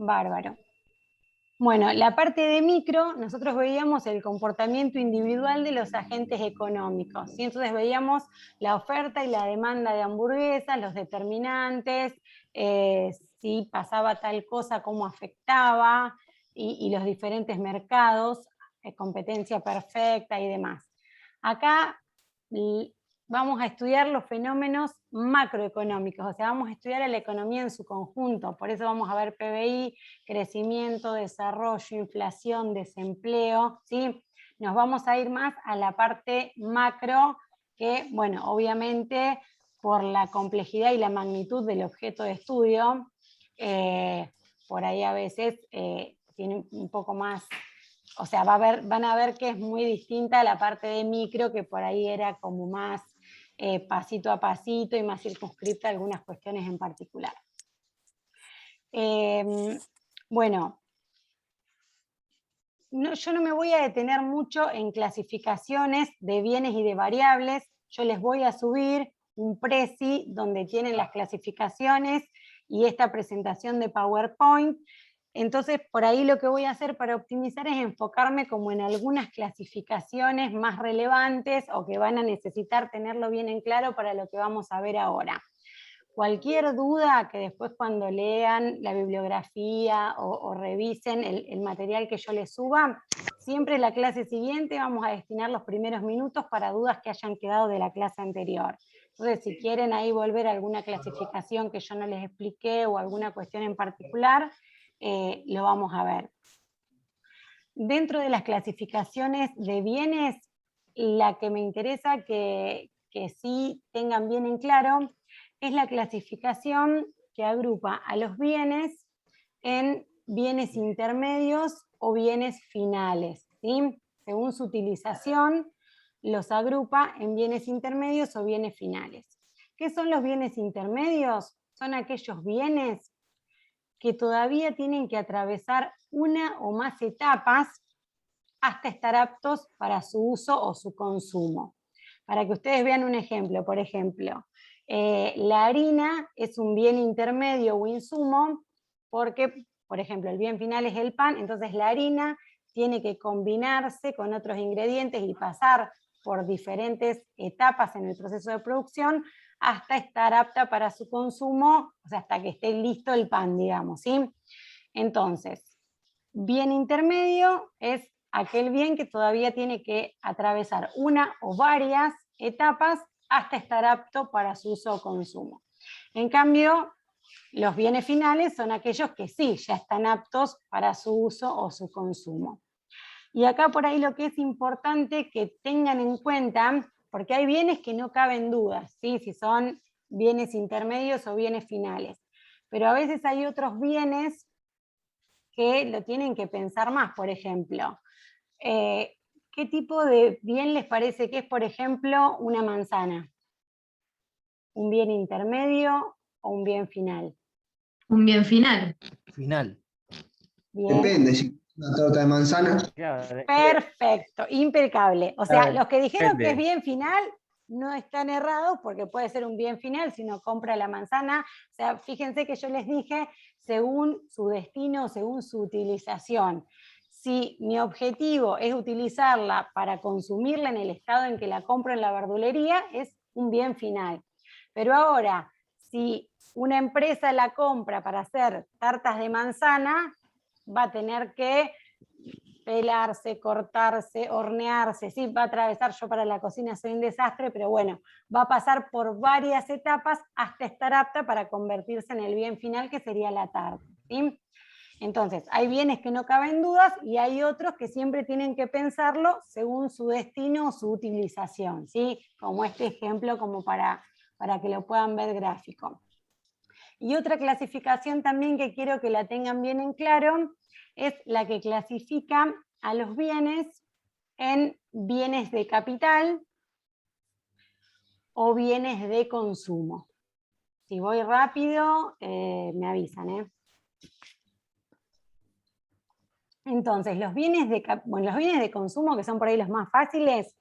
Bárbaro. Bueno, la parte de micro, nosotros veíamos el comportamiento individual de los agentes económicos, ¿sí? Entonces veíamos la oferta y la demanda de hamburguesas, los determinantes, si pasaba tal cosa, cómo afectaba, y los diferentes mercados, competencia perfecta y demás. Acá vamos a estudiar los fenómenos macroeconómicos, o sea, vamos a estudiar a la economía en su conjunto, por eso vamos a ver PBI, crecimiento, desarrollo, inflación, desempleo, ¿sí? Nos vamos a ir más a la parte macro, que, bueno, obviamente por la complejidad y la magnitud del objeto de estudio, por ahí a veces tiene un poco más, o sea, van a ver que es muy distinta a la parte de micro, que por ahí era como más pasito a pasito y más circunscripta a algunas cuestiones en particular. Bueno, yo no me voy a detener mucho en clasificaciones de bienes y de variables. Yo les voy a subir un Prezi donde tienen las clasificaciones y esta presentación de PowerPoint. Entonces, por ahí lo que voy a hacer para optimizar es enfocarme como en algunas clasificaciones más relevantes o que van a necesitar tenerlo bien en claro para lo que vamos a ver ahora. Cualquier duda que después cuando lean la bibliografía o revisen el material que yo les suba, siempre en la clase siguiente vamos a destinar los primeros minutos para dudas que hayan quedado de la clase anterior. Entonces, si quieren ahí volver a alguna clasificación que yo no les expliqué o alguna cuestión en particular, lo vamos a ver. Dentro de las clasificaciones de bienes, la que me interesa que sí tengan bien en claro es la clasificación que agrupa a los bienes en bienes intermedios o bienes finales, ¿sí? Según su utilización, los agrupa en bienes intermedios o bienes finales. ¿Qué son los bienes intermedios? Son aquellos bienes que todavía tienen que atravesar una o más etapas hasta estar aptos para su uso o su consumo. Para que ustedes vean un ejemplo, por ejemplo, la harina es un bien intermedio o insumo porque, por ejemplo, el bien final es el pan, entonces la harina tiene que combinarse con otros ingredientes y pasar por diferentes etapas en el proceso de producción hasta estar apta para su consumo, o sea, hasta que esté listo el pan, digamos, ¿sí? Entonces, bien intermedio es aquel bien que todavía tiene que atravesar una o varias etapas hasta estar apto para su uso o consumo. En cambio, los bienes finales son aquellos que sí, ya están aptos para su uso o su consumo. Y acá por ahí lo que es importante que tengan en cuenta, porque hay bienes que no caben dudas, ¿sí? Si son bienes intermedios o bienes finales, pero a veces hay otros bienes que lo tienen que pensar más. Por ejemplo, ¿qué tipo de bien les parece que es, por ejemplo, una manzana? ¿Un bien intermedio o un bien final? Un bien final. Final. Bien. Depende, si es una torta de manzana. Claro, Perfecto, impecable. O sea, los que dijeron que es depende. bien final no están errados porque puede ser un bien final si uno compra la manzana. O sea, fíjense que yo les dije según su destino, según su utilización. Si mi objetivo es utilizarla para consumirla en el estado en que la compro en la verdulería, es un bien final. Pero ahora, si una empresa la compra para hacer tartas de manzana, va a tener que pelarse, cortarse, hornearse, sí, va a atravesar, yo para la cocina soy un desastre, pero bueno, va a pasar por varias etapas hasta estar apta para convertirse en el bien final que sería la tarta, ¿sí? Entonces, hay bienes que no caben dudas y hay otros que siempre tienen que pensarlo según su destino o su utilización, ¿sí? Como este ejemplo, como para que lo puedan ver gráfico. Y otra clasificación también que quiero que la tengan bien en claro es la que clasifica a los bienes en bienes de capital o bienes de consumo. Si voy rápido, me avisan, Entonces, los bienes de consumo, que son por ahí los más fáciles,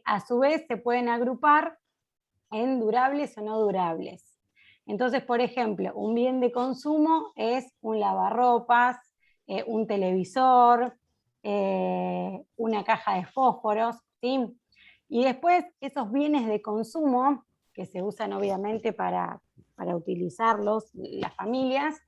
a su vez se pueden agrupar en durables o no durables. Entonces, por ejemplo, un bien de consumo es un lavarropas, un televisor, una caja de fósforos, ¿sí? Y después esos bienes de consumo, que se usan obviamente para utilizarlos las familias,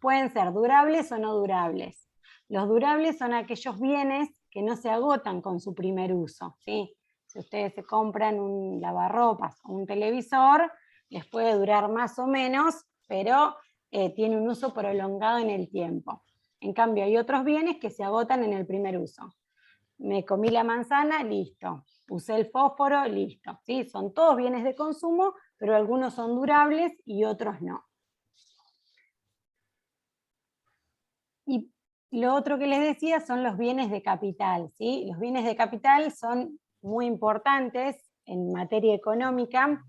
pueden ser durables o no durables. Los durables son aquellos bienes que no se agotan con su primer uso, ¿sí? Si ustedes se compran un lavarropas o un televisor, les puede durar más o menos, pero tiene un uso prolongado en el tiempo. En cambio, hay otros bienes que se agotan en el primer uso. Me comí la manzana, listo. Usé el fósforo, listo. ¿Sí? Son todos bienes de consumo, pero algunos son durables y otros no. Y lo otro que les decía son los bienes de capital, ¿sí? Los bienes de capital son muy importantes en materia económica,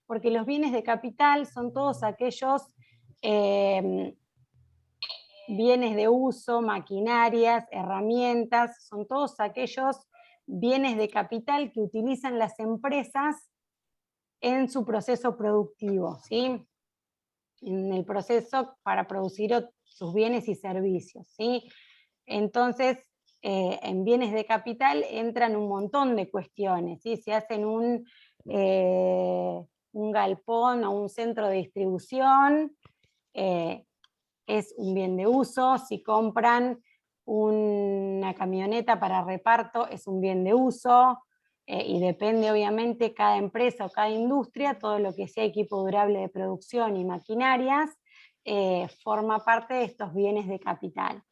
porque los bienes de capital son todos aquellos bienes de uso, maquinarias, herramientas, son todos aquellos bienes de capital que utilizan las empresas en su proceso productivo, ¿sí? En el proceso para producir sus bienes y servicios, ¿sí? Entonces, en bienes de capital entran un montón de cuestiones, ¿sí? Si hacen un galpón o un centro de distribución, es un bien de uso. Si compran una camioneta para reparto, es un bien de uso. Y depende obviamente cada empresa o cada industria, todo lo que sea equipo durable de producción y maquinarias, forma parte de estos bienes de capital.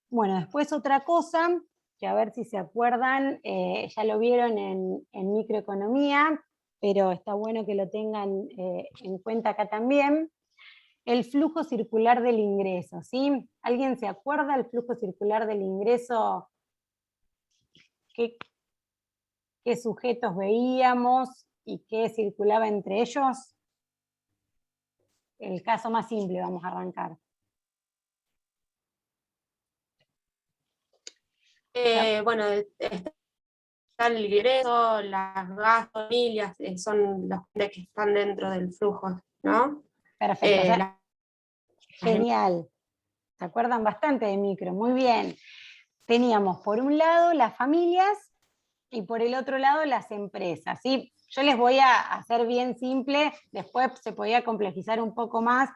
Bueno, después otra cosa, que a ver si se acuerdan, ya lo vieron en microeconomía, pero está bueno que lo tengan en cuenta acá también, el flujo circular del ingreso, ¿sí? ¿Alguien se acuerda del flujo circular del ingreso? ¿Qué sujetos veíamos y qué circulaba entre ellos? El caso más simple, vamos a arrancar. Bueno, está el ingreso, las gastos, familias, son los que están dentro del flujo, ¿no? Perfecto. Genial. ¿Se acuerdan bastante de micro? Muy bien. Teníamos por un lado las familias y por el otro lado las empresas, ¿sí? Yo les voy a hacer bien simple, después se podía complejizar un poco más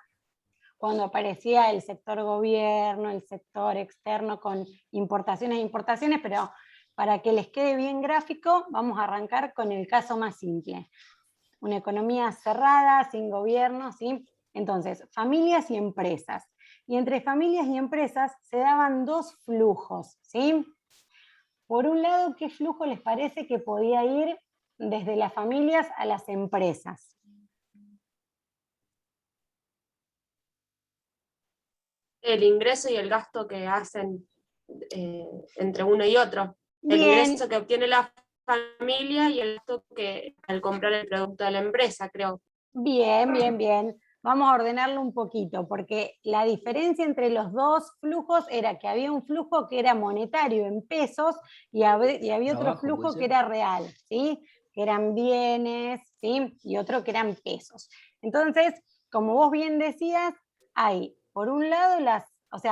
cuando aparecía el sector gobierno, el sector externo con importaciones e importaciones, pero para que les quede bien gráfico, vamos a arrancar con el caso más simple. Una economía cerrada, sin gobierno, ¿sí? Entonces, familias y empresas. Y entre familias y empresas se daban dos flujos, ¿sí? Por un lado, ¿qué flujo les parece que podía ir desde las familias a las empresas? El ingreso y el gasto que hacen entre uno y otro. Bien. El ingreso que obtiene la familia y el gasto que al comprar el producto de la empresa, creo. Bien, bien, bien. Vamos a ordenarlo un poquito, porque la diferencia entre los dos flujos era que había un flujo que era monetario en pesos y había otro flujo que era real, ¿sí? Que eran bienes, ¿sí? Y otro que eran pesos. Entonces, como vos bien decías, hay, por un lado,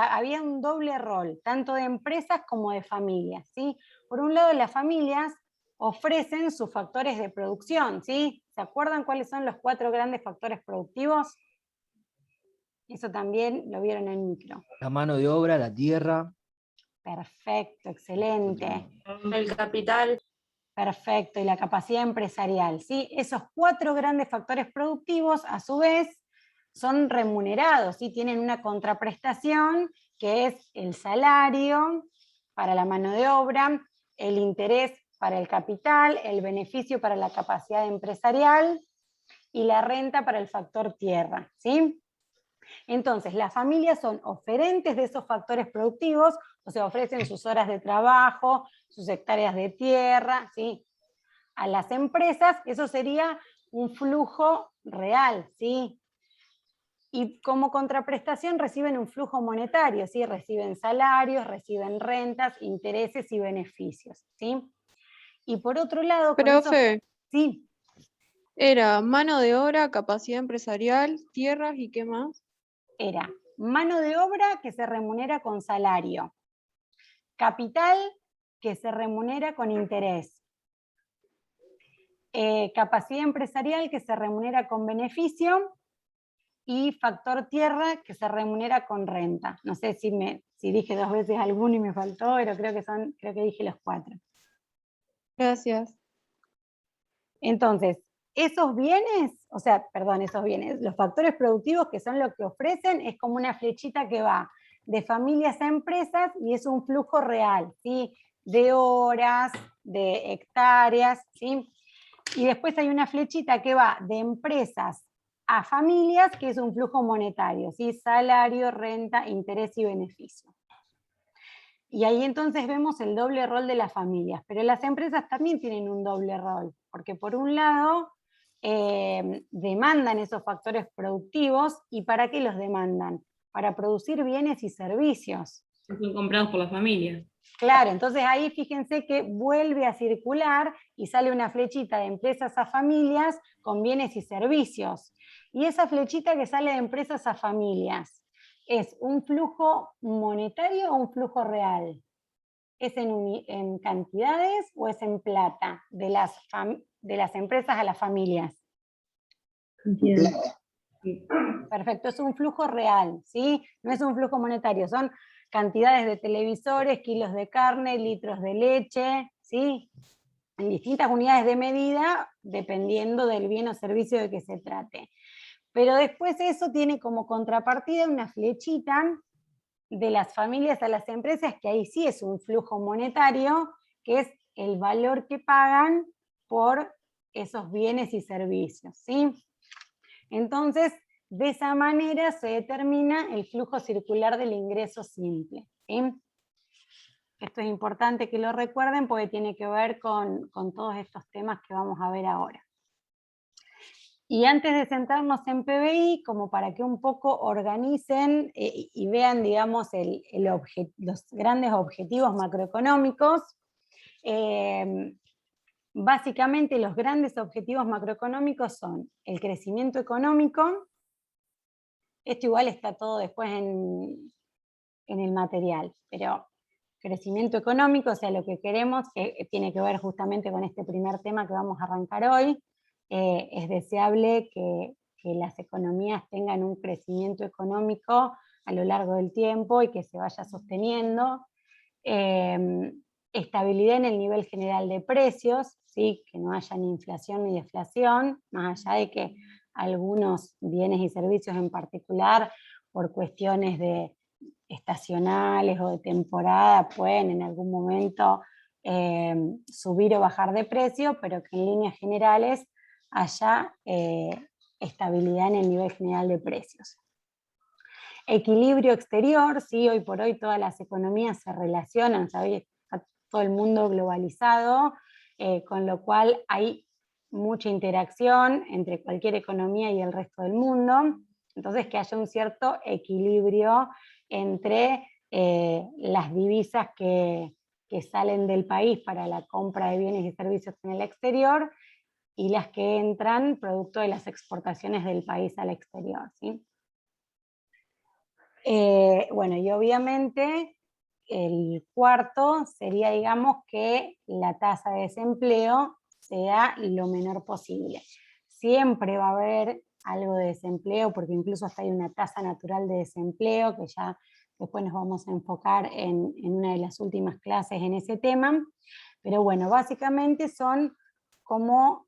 había un doble rol, tanto de empresas como de familias, ¿sí? Por un lado, las familias ofrecen sus factores de producción, ¿sí? ¿Se acuerdan cuáles son los 4 grandes factores productivos? Eso también lo vieron en micro. La mano de obra, la tierra. Perfecto, excelente. El capital. Perfecto, y la capacidad empresarial, ¿sí? Esos 4 grandes factores productivos, a su vez, son remunerados, ¿sí? Tienen una contraprestación, que es el salario para la mano de obra, el interés para el capital, el beneficio para la capacidad empresarial y la renta para el factor tierra, ¿sí? Entonces, las familias son oferentes de esos factores productivos, o sea, ofrecen sus horas de trabajo, sus hectáreas de tierra, ¿sí? A las empresas, eso sería un flujo real, ¿sí? Y como contraprestación reciben un flujo monetario, ¿sí? Reciben salarios, reciben rentas, intereses y beneficios, ¿sí? Y por otro lado... Profe, Sí, Era mano de obra, capacidad empresarial, tierras y qué más. era mano de obra que se remunera con salario, capital que se remunera con interés, capacidad empresarial que se remunera con beneficio y factor tierra que se remunera con renta. No sé si dije 2 veces alguno y me faltó, pero creo que dije los 4. Gracias. Entonces, esos bienes, los factores productivos que son lo que ofrecen, es como una flechita que va de familias a empresas y es un flujo real, ¿sí? De horas, de hectáreas, ¿sí? Y después hay una flechita que va de empresas a familias, que es un flujo monetario, ¿sí? Salario, renta, interés y beneficio. Y ahí entonces vemos el doble rol de las familias, pero las empresas también tienen un doble rol, porque por un lado demandan esos factores productivos, ¿y para qué los demandan? Para producir bienes y servicios. Son comprados por la familia. Claro, entonces ahí fíjense que vuelve a circular y sale una flechita de empresas a familias con bienes y servicios. Y esa flechita que sale de empresas a familias, ¿es un flujo monetario o un flujo real? ¿Es en cantidades o es en plata de las empresas a las familias? Plata. Perfecto, es un flujo real, ¿sí? No es un flujo monetario, son cantidades de televisores, kilos de carne, litros de leche, ¿sí? En distintas unidades de medida, dependiendo del bien o servicio de que se trate. Pero después eso tiene como contrapartida una flechita de las familias a las empresas, que ahí sí es un flujo monetario, que es el valor que pagan por esos bienes y servicios, ¿sí? Entonces, de esa manera se determina el flujo circular del ingreso simple, ¿sí? Esto es importante que lo recuerden porque tiene que ver con todos estos temas que vamos a ver ahora. Y antes de centrarnos en PBI, como para que un poco organicen y vean, digamos, los grandes objetivos macroeconómicos, básicamente los grandes objetivos macroeconómicos son el crecimiento económico. Esto igual está todo después en el material, pero crecimiento económico, o sea, lo que queremos, que tiene que ver justamente con este primer tema que vamos a arrancar hoy, es deseable que las economías tengan un crecimiento económico a lo largo del tiempo y que se vaya sosteniendo. Estabilidad en el nivel general de precios, ¿sí? Que no haya ni inflación ni deflación, más allá de que algunos bienes y servicios en particular, por cuestiones estacionales o de temporada, pueden en algún momento subir o bajar de precio, pero que en líneas generales haya estabilidad en el nivel general de precios. Equilibrio exterior, sí, hoy por hoy todas las economías se relacionan, ¿sabéis? Está todo el mundo globalizado, con lo cual hay mucha interacción entre cualquier economía y el resto del mundo, entonces que haya un cierto equilibrio entre las divisas que salen del país para la compra de bienes y servicios en el exterior y las que entran producto de las exportaciones del país al exterior, ¿sí? Bueno, y obviamente el cuarto sería, digamos, que la tasa de desempleo sea lo menor posible. Siempre va a haber algo de desempleo, porque incluso hasta hay una tasa natural de desempleo, que ya después nos vamos a enfocar en una de las últimas clases en ese tema. Pero bueno, básicamente son como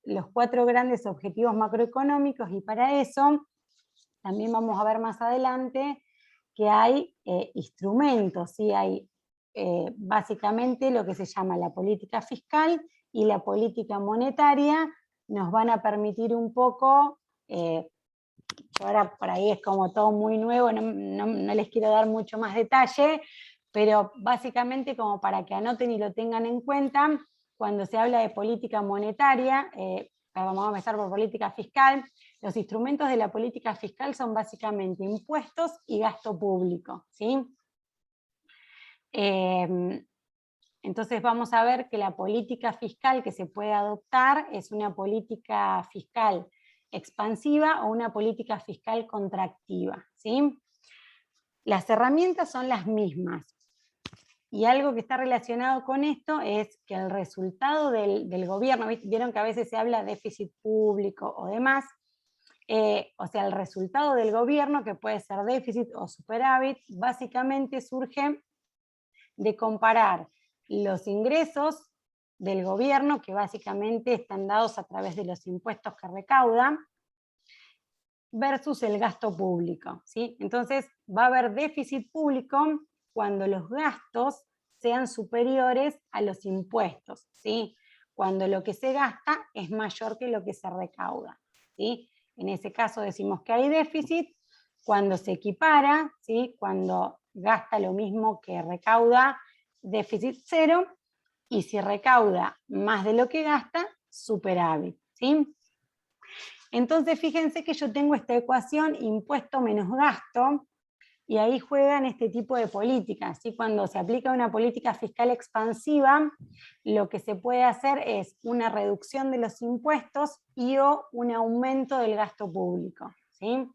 los 4 grandes objetivos macroeconómicos, y para eso también vamos a ver más adelante que hay instrumentos, ¿sí? Hay básicamente lo que se llama la política fiscal y la política monetaria, nos van a permitir un poco, ahora por ahí es como todo muy nuevo, no les quiero dar mucho más detalle, pero básicamente como para que anoten y lo tengan en cuenta, cuando se habla de política monetaria, vamos a empezar por política fiscal. Los instrumentos de la política fiscal son básicamente impuestos y gasto público, ¿sí? Entonces vamos a ver que la política fiscal que se puede adoptar es una política fiscal expansiva o una política fiscal contractiva, ¿sí? Las herramientas son las mismas. Y algo que está relacionado con esto es que el resultado del gobierno, vieron que a veces se habla de déficit público o demás, o sea, el resultado del gobierno, que puede ser déficit o superávit, básicamente surge de comparar los ingresos del gobierno, que básicamente están dados a través de los impuestos que recauda, versus el gasto público, ¿sí? Entonces va a haber déficit público cuando los gastos sean superiores a los impuestos, ¿sí? Cuando lo que se gasta es mayor que lo que se recauda, ¿sí? En ese caso decimos que hay déficit. Cuando se equipara, ¿sí? Cuando gasta lo mismo que recauda, déficit cero, y si recauda más de lo que gasta, superávit, ¿sí? Entonces fíjense que yo tengo esta ecuación impuesto menos gasto, y ahí juegan este tipo de políticas, ¿sí? Cuando se aplica una política fiscal expansiva, lo que se puede hacer es una reducción de los impuestos y o un aumento del gasto público, ¿sí?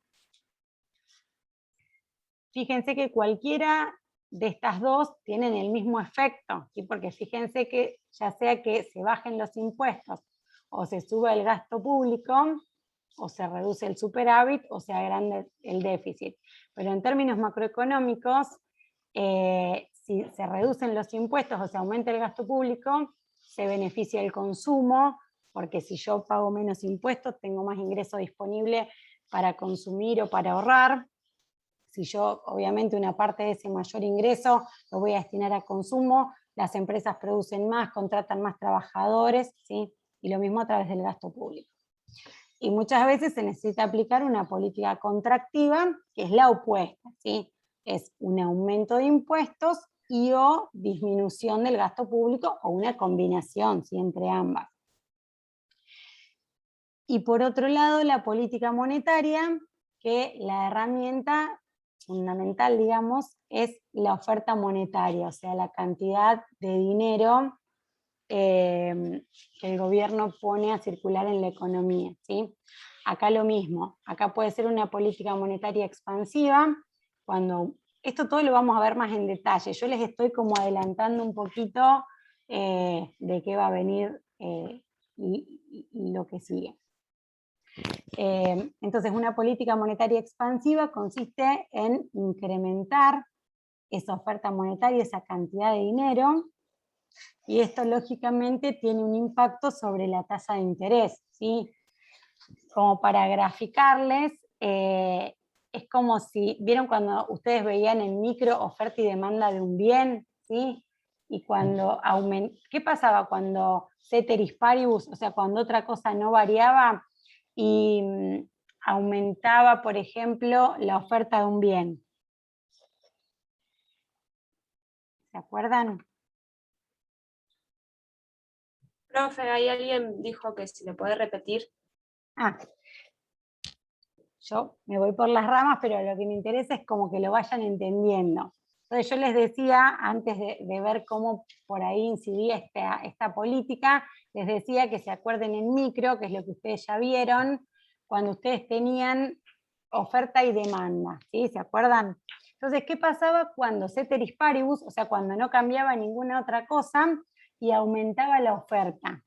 Fíjense que cualquiera de estas dos tienen el mismo efecto, ¿sí? Porque fíjense que ya sea que se bajen los impuestos o se sube el gasto público, o se reduce el superávit o se agranda el déficit. Pero en términos macroeconómicos, si se reducen los impuestos o se aumenta el gasto público, se beneficia el consumo, porque si yo pago menos impuestos, tengo más ingreso disponible para consumir o para ahorrar. Si yo, obviamente, una parte de ese mayor ingreso lo voy a destinar a consumo, las empresas producen más, contratan más trabajadores, ¿sí? Y lo mismo a través del gasto público. Y muchas veces se necesita aplicar una política contractiva, que es la opuesta, ¿sí? Es un aumento de impuestos y o disminución del gasto público, o una combinación, ¿sí? Entre ambas. Y por otro lado, la política monetaria, que la herramienta fundamental, digamos, es la oferta monetaria, o sea, la cantidad de dinero que el gobierno pone a circular en la economía, ¿sí? Acá lo mismo, acá puede ser una política monetaria expansiva, cuando esto todo lo vamos a ver más en detalle. Yo les estoy como adelantando un poquito de qué va a venir y lo que sigue. Entonces, una política monetaria expansiva consiste en incrementar esa oferta monetaria, esa cantidad de dinero, y esto lógicamente tiene un impacto sobre la tasa de interés, ¿sí? Como para graficarles, es como si, ¿vieron cuando ustedes veían en micro oferta y demanda de un bien? ¿Sí? Y cuando ¿qué pasaba cuando ceteris paribus, o sea, cuando otra cosa no variaba y aumentaba, por ejemplo, la oferta de un bien? ¿Se acuerdan? Profe, ahí alguien dijo que si le puede repetir. Ah, yo me voy por las ramas, pero lo que me interesa es como que lo vayan entendiendo. Entonces yo les decía, antes de ver cómo por ahí incidía esta política, les decía que se acuerden en micro, que es lo que ustedes ya vieron, cuando ustedes tenían oferta y demanda, ¿sí? ¿Se acuerdan? Entonces, ¿qué pasaba cuando ceteris paribus, o sea, cuando no cambiaba ninguna otra cosa y aumentaba la oferta?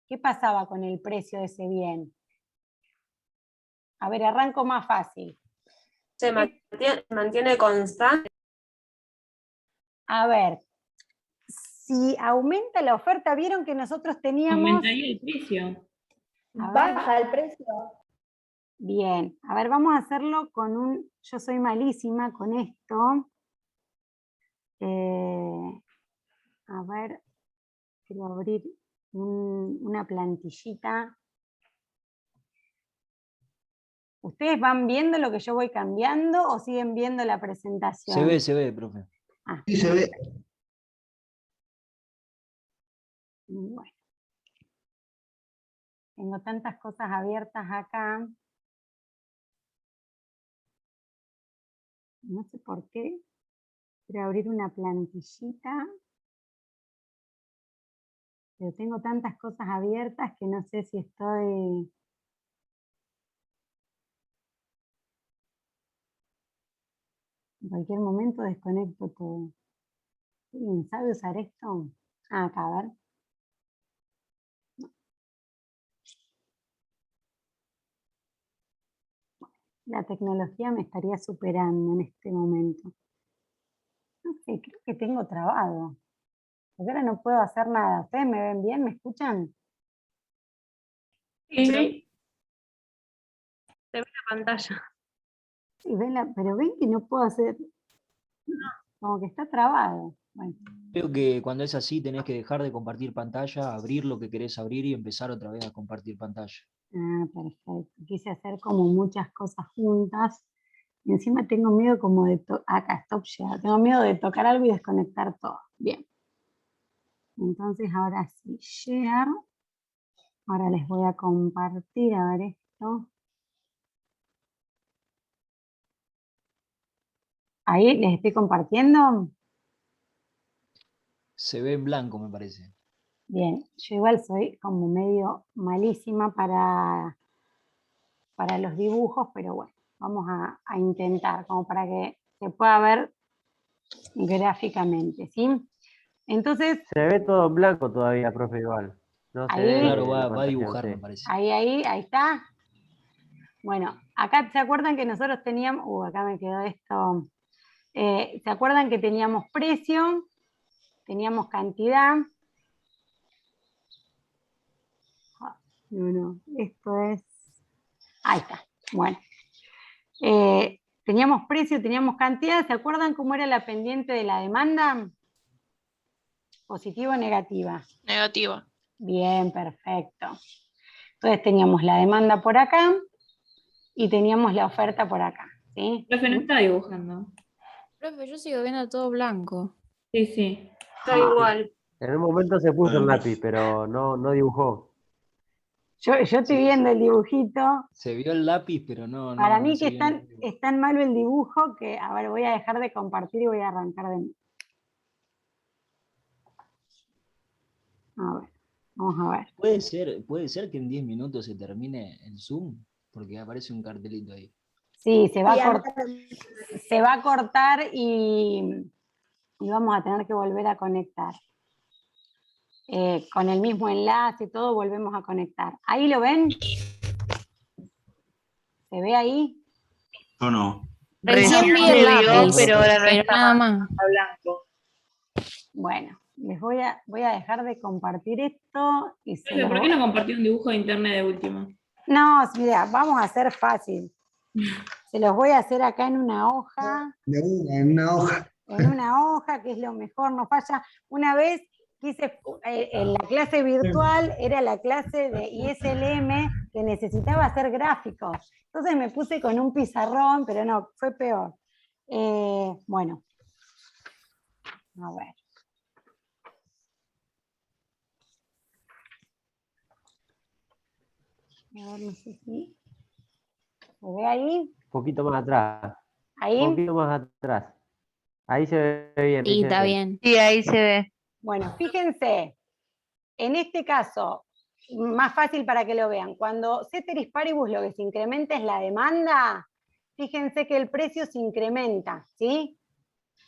¿Qué pasaba con el precio de ese bien? A ver, arranco más fácil. Se mantiene constante. A ver, si aumenta la oferta, vieron que nosotros teníamos... Aumentaría el precio. A ver. Baja el precio. Bien, a ver, vamos a hacerlo con un... Yo soy malísima con esto. A ver, quiero abrir una plantillita. ¿Ustedes van viendo lo que yo voy cambiando o siguen viendo la presentación? Se ve, profe. Ah, Sí, se ve. bueno. Tengo tantas cosas abiertas acá. No sé por qué. Quiero abrir una plantillita. Pero tengo tantas cosas abiertas que no sé si estoy... En cualquier momento desconecto todo. ¿Alguien sabe usar esto? Ah, acá, a ver. La tecnología me estaría superando en este momento. No sé, creo que tengo trabado. Porque ahora no puedo hacer nada. ¿Ustedes me ven bien? ¿Me escuchan? Sí. Sí. Se ve la pantalla. Sí, pero ven que no puedo hacer... Como que está trabado. Bueno, Creo que cuando es así tenés que dejar de compartir pantalla, abrir lo que querés abrir y empezar otra vez a compartir pantalla. perfecto. Quise hacer como muchas cosas juntas. Y encima tengo miedo como de... Acá, stop share. Tengo miedo de tocar algo y desconectar todo. Bien. Entonces ahora sí, share. Ahora les voy a compartir, a ver esto. Ahí les estoy compartiendo. Se ve en blanco, me parece. Bien, yo igual soy como medio malísima para los dibujos, pero bueno, vamos a intentar, como para que se pueda ver gráficamente, ¿sí? Entonces, Se ve todo en blanco todavía, profe, igual. No se ahí, ve Claro, la va a pantalla de dibujar, me usted. parece. ahí está. Bueno, acá se acuerdan que nosotros teníamos, acá me quedó esto, ¿se acuerdan que teníamos precio? Teníamos cantidad. No, esto es... Ahí está, bueno. Teníamos precio, teníamos cantidad. ¿Se acuerdan cómo era la pendiente de la demanda? ¿Positiva o negativa? Negativa. Bien, perfecto. Entonces teníamos la demanda por acá y teníamos la oferta por acá, ¿sí? Profe, no está dibujando. Profe, yo sigo viendo todo blanco. Sí, sí. Estoy igual. En un momento se puso el lápiz, pero no dibujó. Yo estoy Sí, viendo el dibujito. Se vio el lápiz, pero Para no mí se que vio ningún dibujo. es tan malo el dibujo que, a ver, voy a dejar de compartir y voy a arrancar de nuevo. A ver, vamos a ver. Puede ser que en 10 minutos se termine el Zoom, porque aparece un cartelito ahí. Sí, se va a cortar y vamos a tener que volver a conectar. Con el mismo enlace y todo volvemos a conectar. ¿Ahí lo ven? ¿Se ve ahí? ¿O no? Recién vi el lápiz, pero nada más. Bueno, les voy a dejar de compartir esto y se Profe, los ¿por qué voy... no compartió un dibujo de internet de última? No, mira, vamos a hacer fácil. Se los voy a hacer acá en una hoja. En una hoja. En una hoja, que es lo mejor, no falla. Una vez quise, en la clase virtual era la clase de ISLM que necesitaba hacer gráficos. Entonces me puse con un pizarrón, pero no, fue peor. Bueno, a ver. A ver, no sé si... ¿Se ve ahí? Un poquito más atrás. ¿Ahí? Un poquito más atrás. Ahí se ve bien. Sí, está bien. Sí, ahí se ve. Bueno, fíjense, en este caso, más fácil para que lo vean, cuando ceteris paribus lo que se incrementa es la demanda, fíjense que el precio se incrementa, ¿sí?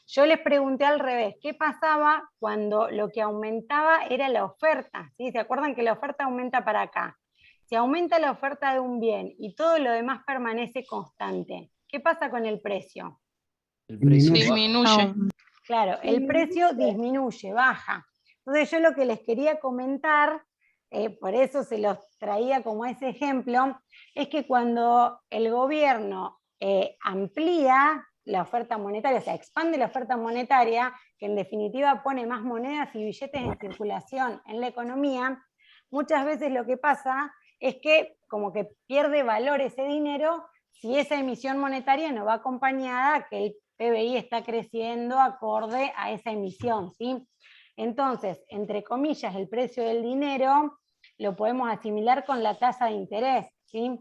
Yo les pregunté al revés, ¿qué pasaba cuando lo que aumentaba era la oferta? ¿Sí? ¿Se acuerdan que la oferta aumenta para acá? Si aumenta la oferta de un bien y todo lo demás permanece constante, ¿qué pasa con el precio? El precio baja. Disminuye. Claro, el precio disminuye, baja. Entonces yo lo que les quería comentar, por eso se los traía como ese ejemplo, es que cuando el gobierno amplía la oferta monetaria, o sea, expande la oferta monetaria, que en definitiva pone más monedas y billetes en circulación en la economía, muchas veces lo que pasa es que como que pierde valor ese dinero si esa emisión monetaria no va acompañada, que el PBI está creciendo acorde a esa emisión, ¿sí? Entonces, entre comillas, el precio del dinero lo podemos asimilar con la tasa de interés, ¿sí?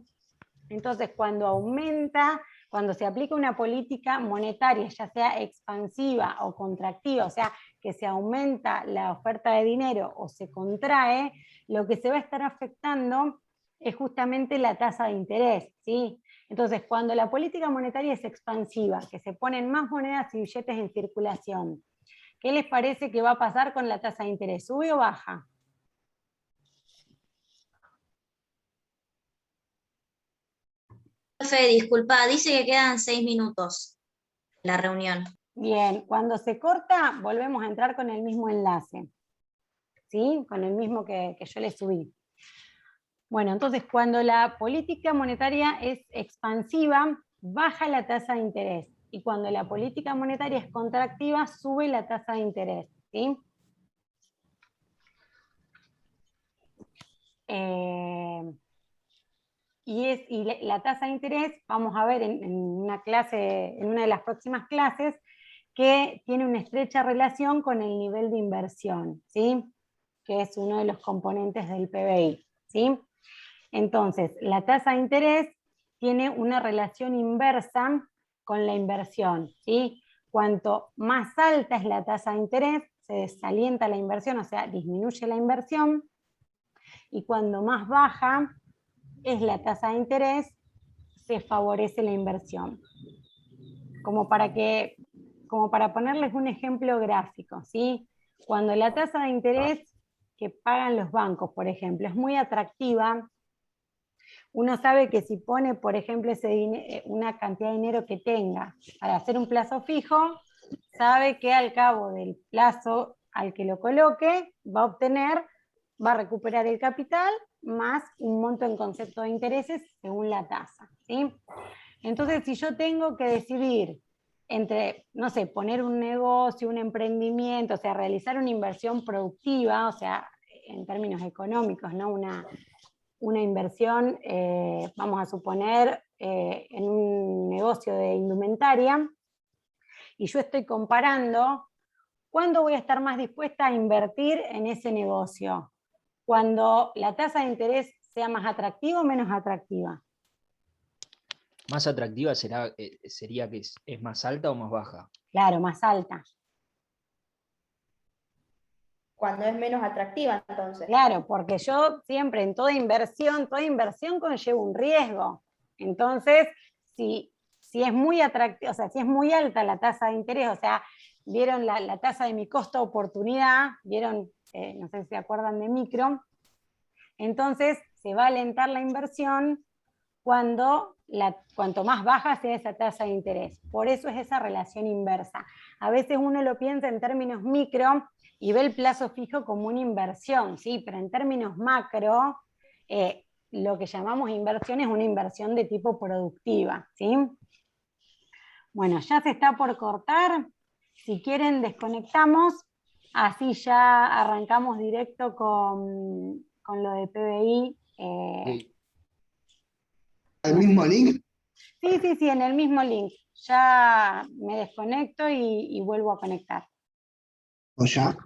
Entonces, cuando aumenta Cuando se aplica una política monetaria, ya sea expansiva o contractiva, o sea, que se aumenta la oferta de dinero o se contrae, lo que se va a estar afectando es justamente la tasa de interés, ¿sí? Entonces, cuando la política monetaria es expansiva, que se ponen más monedas y billetes en circulación, ¿qué les parece que va a pasar con la tasa de interés? ¿Sube o baja? Profe, disculpa, dice que quedan 6 minutos la reunión. Bien, cuando se corta, volvemos a entrar con el mismo enlace, ¿sí? Con el mismo que yo le subí. Bueno, entonces cuando la política monetaria es expansiva, baja la tasa de interés. Y cuando la política monetaria es contractiva, sube la tasa de interés, ¿sí? Y la tasa de interés, vamos a ver en una clase, en una de las próximas clases, que tiene una estrecha relación con el nivel de inversión, ¿sí? Que es uno de los componentes del PBI, ¿sí? Entonces, la tasa de interés tiene una relación inversa con la inversión, ¿sí? Cuanto más alta es la tasa de interés, se desalienta la inversión, o sea, disminuye la inversión, y cuando más baja es la tasa de interés, se favorece la inversión. Como para ponerles un ejemplo gráfico, ¿sí? Cuando la tasa de interés que pagan los bancos, por ejemplo, es muy atractiva, uno sabe que si pone, por ejemplo, una cantidad de dinero que tenga para hacer un plazo fijo, sabe que al cabo del plazo al que lo coloque, va a recuperar el capital más un monto en concepto de intereses según la tasa, ¿sí? Entonces, si yo tengo que decidir entre, no sé, poner un negocio, un emprendimiento, o sea, realizar una inversión productiva, o sea, en términos económicos, ¿no? Una inversión, vamos a suponer, en un negocio de indumentaria, y yo estoy comparando, ¿cuándo voy a estar más dispuesta a invertir en ese negocio? Cuando la tasa de interés sea más atractiva o menos atractiva. ¿Más atractiva sería que es más alta o más baja? Claro, más alta. Cuando es menos atractiva, entonces. Claro, porque yo siempre en toda inversión conlleva un riesgo. Entonces, si es muy atractiva, o sea, si es muy alta la tasa de interés, o sea, vieron la tasa de mi costo-oportunidad, vieron, no sé si se acuerdan de micro, entonces se va a alentar la inversión cuanto más baja sea esa tasa de interés. Por eso es esa relación inversa. A veces uno lo piensa en términos micro y ve el plazo fijo como una inversión, ¿sí? Pero en términos macro, lo que llamamos inversión es una inversión de tipo productiva, ¿sí? Bueno, ya se está por cortar. Si quieren, desconectamos. Así ya arrancamos directo con lo de PBI. Sí. ¿El mismo link? Sí, en el mismo link. Ya me desconecto y vuelvo a conectar. ¿O ya?